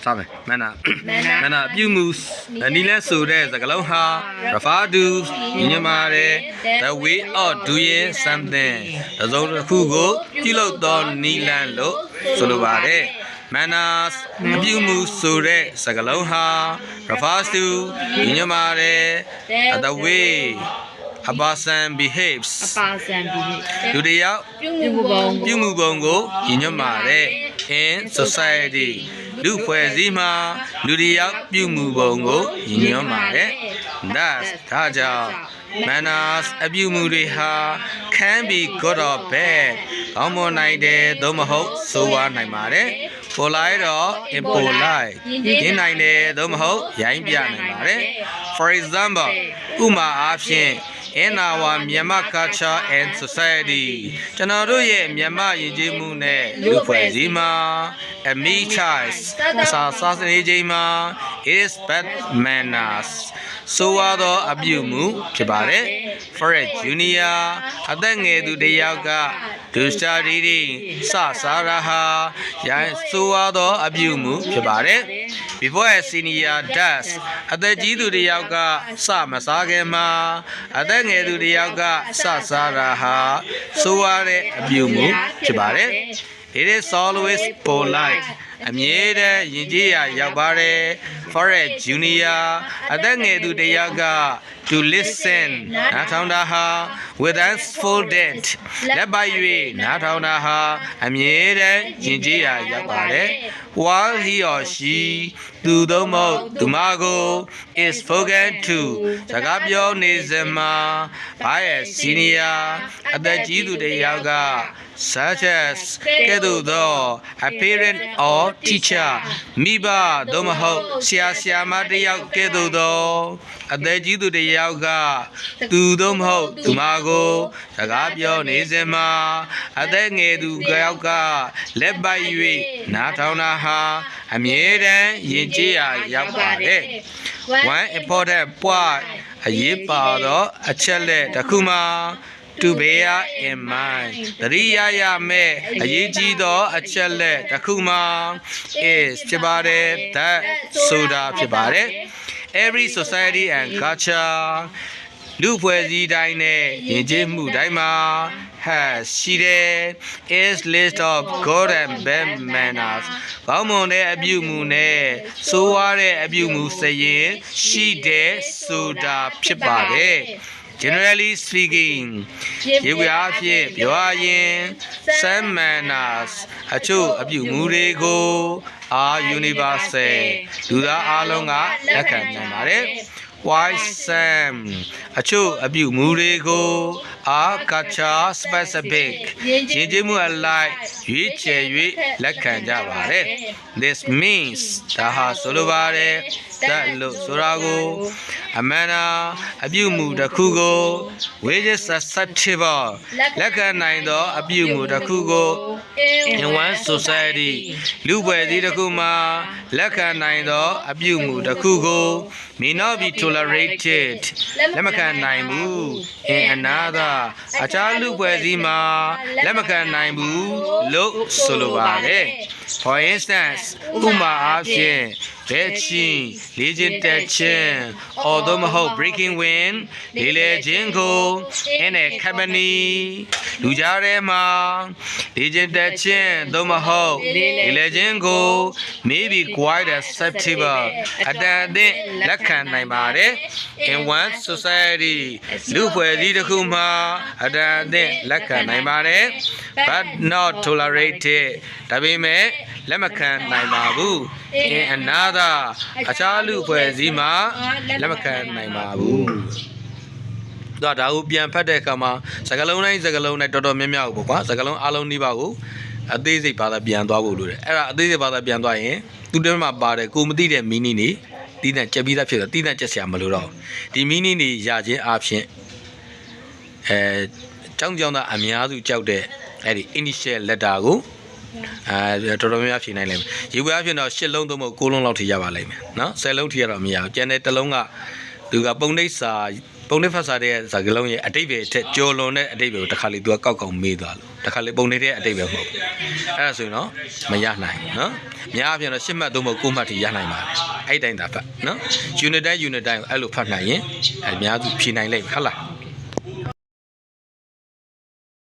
စားမယ်မနာပြုမှုနီလဲဆိုတဲ့စကားလုံးဟာ refer to ညညမာတဲ့ the way of doing something တစ်စုံတစ်ခုကိုပြုလုပ်သောနီလန်းလို့ဆိုလိုပါတယ် manners အပြုမှုဆိုတဲ့စကားလုံးဟာ refer to ညညမာတဲ့ the way a person behaves လူတယောက်ပြုမှုပုံကိုညညမာတဲ့ in society လူဖွဲ့စည်းမှာလူတယောက်ပြုမှုပုံကိုညညမာတဲ့ thus ဒါကြောင့် manners အပြုမှုတွေဟာ can be good or bad ကောင်းမွန်နိုင်တယ်သို့မဟုတ်ဆိုးဝါးနိုင်ပါတယ် polite or impolite ရင်းနိုင်တယ်သို့မဟုတ်ရိုင်းပြနိုင်ပါတယ် for example ဥပမာအားဖြင့် in our Myanmar culture and society ကျွန်တော်တို့ရဲ့မြန်မာယဉ်ကျေးမှုနဲ့လူဖွဲ့စည်းမှာ a meal choice အစာစားစနေချိန်မှာ is bad manners ဆိုဝါသောအပြုမှုဖြစ်ပါတယ် for a junior အသက်ငယ်သူတစ်ယောက်က to start reading စစားရဟာရိုင်းဆိုဝါသောအပြုမှုဖြစ်ပါတယ် before a senior does အသက်ကြီးသူတစ်ယောက်ကစမစားခင်မှာအသက်ငယ်သူတစ်ယောက်ကစစားရဟာဆိုဝါတဲ့အပြုမှုဖြစ်ပါတယ် it is always polite အမြဲတမ်းယဉ်ကျေးရာရောက်ပါတယ် for a junior အသက်ငယ်သူတစ်ယောက်က to listen နားထောင်တာဟာ with hands folded လက်ပိုက်၍နားထောင်တာဟာအမြဲတမ်းယဉ်ကျေးရာရောက်ပါတယ် while he or she သူသို့မဟုတ်သူမကို is spoken to စကားပြောနေစမှာ by a senior အသက်ကြီးသူတစ်ယောက်က such as ကဲ့သို့သော a parent or teacher မိဘသို့မဟုတ်ဆရာမတစ်ယောက်ကဲ့သို့သောအသက်ကြီးသူတစ်ယောက်ကသူသို့မဟုတ်သူမကိုစကားပြောနေစမှာအသက်ငယ်သူတစ်ယောက်ကလက်ပိုက်၍နားထောင်တာဟာအမြဲတမ်းယဉ်ကျေးရာရောက်ပါတယ် one important point အရေးပါသောအချက်လက်တစ်ခုမှာto bear in mind သတိရရမယ့်အရေးကြီးသောအချက်လက်တစ်ခုမှာ is ဖြစ်ပါတယ် that ဆိုတာဖြစ်ပါတယ် every society and culture လူဖွဲ့စည်းတိုင်းနဲ့ယဉ်ကျေးမှုတိုင်းမှာ has ရှိတဲ့ is list of good and bad manners ကောင်းမွန်တဲ့အပြုမှုနဲ့ဆိုးဝါးတဲ့အပြုမှုစရင်ရှိတဲ့ဆိုတာဖြစ်ပါတယ် generally speaking ယေဘုယျအားဖြင့်ပြောရရင် some manners အချို့အပြုမှုတွေကို are universal လူသားအလုံးကလက်ခံနိုင်ပါတယ် why some အချို့အပြုမှုတွေကို are culture specific ယဉ်ကျေးမှုအလိုက်ရွေးချယ်၍လက်ခံကြပါတယ် this means ဒါဟာဆိုလိုပါတယ် that လို့ဆိုတာကိုအမှန်အပြုမှုတစ်ခုကို which is susceptible လက်ခံနိုင်သောအပြုမှုတစ်ခုကို in one society လူဖွဲ့စည်းတစ်ခုမှာလက်ခံနိုင်သောအပြုမှုတစ်ခုကို may not be tolerated လက်မခံနိုင်ဘူး in another အခြားလူဖွဲ့စည်းမှာလက်မခံနိုင်ဘူးလို့ဆိုလိုပါတယ် for instance ဥပမာအားဖြင့်ဘဲချင်းလေ့ကျင့်တက်ခြင်း or သို့မဟုတ် breaking wind လေလေခြင်းကို in a company လူကြားထဲမှာလေ့ကျင့်တက်ခြင်းသို့မဟုတ်လေလေခြင်းကို may be quite acceptable အတန်အသင့်လက်ခံနိုင်ပါတယ် in one society လူဖွဲ့စည်းတစ်ခုမှာအတန်အသင့်လက်ခံနိုင်ပါတယ် but not tolerated ဒါပေမဲ့လက်မခံနိုင်ပါဘူး in another အခြားလူဖွဲ့စည်းမှာလက်မခံနိုင်ပါဘူးဒါကိုပြန်ဖတ်တဲ့အခါမှာစကားလုံးတိုင်းတော်တော်များများကိုပေါ့ကွာစကားလုံးအလုံးနှိပါကိုအသေးစိတ်ဘာသာပြန်သွားဖို့လိုတယ်အဲ့ဒါအသေးစိတ်ဘာသာပြန်သွားရင်သူတည်းမှာပါတယ်ကိုမသိတဲ့ meaning တွေတီးတန့်ကြက်ပြီးသားဖြစ်တော့တီးတန့်ကြက်ဆရာမလိုတော့ဒီ meaning တွေရခြင်းအပြင်ကျောင်းသားအများစုကြောက်တဲ့အဲ့ဒီ initial letter ကိုတော်တော်များများဖြေနိုင်လိမ့်မယ်ရေပွဲအဖြစ်တော့10လုံးသို့မဟုတ်9လုံးလောက်ထိရပါလိမ့်မယ်နော်10လုံးထိရတော့မရဘူးကျန်တဲ့တစ်လုံးကသူကပုံနှိပ်စာ ပုံနေဖတ်စာတဲ့စကားလုံးရဲ့အတိတ်ပဲအထက်ကြော်လွန်တဲ့အတိတ်ပဲကိုတစ်ခါလေ तू ကောက်ကောက်မေးသွားလို့တစ်ခါလေပုံနေတဲ့အတိတ်ပဲမဟုတ်အဲ့ဒါဆိုရင်တော့မရနိုင်နော်များအပြင်တော့10မှတ်3မှတ်9မှတ်ထိရနိုင်ပါတယ်အဲ့တိုင်းသာဖတ်နော် unit တိုင်း unit တိုင်းကိုအဲ့လိုဖတ်နိုင်ရင်အများစုဖြေနိုင်လိမ့်မယ်ဟုတ်လား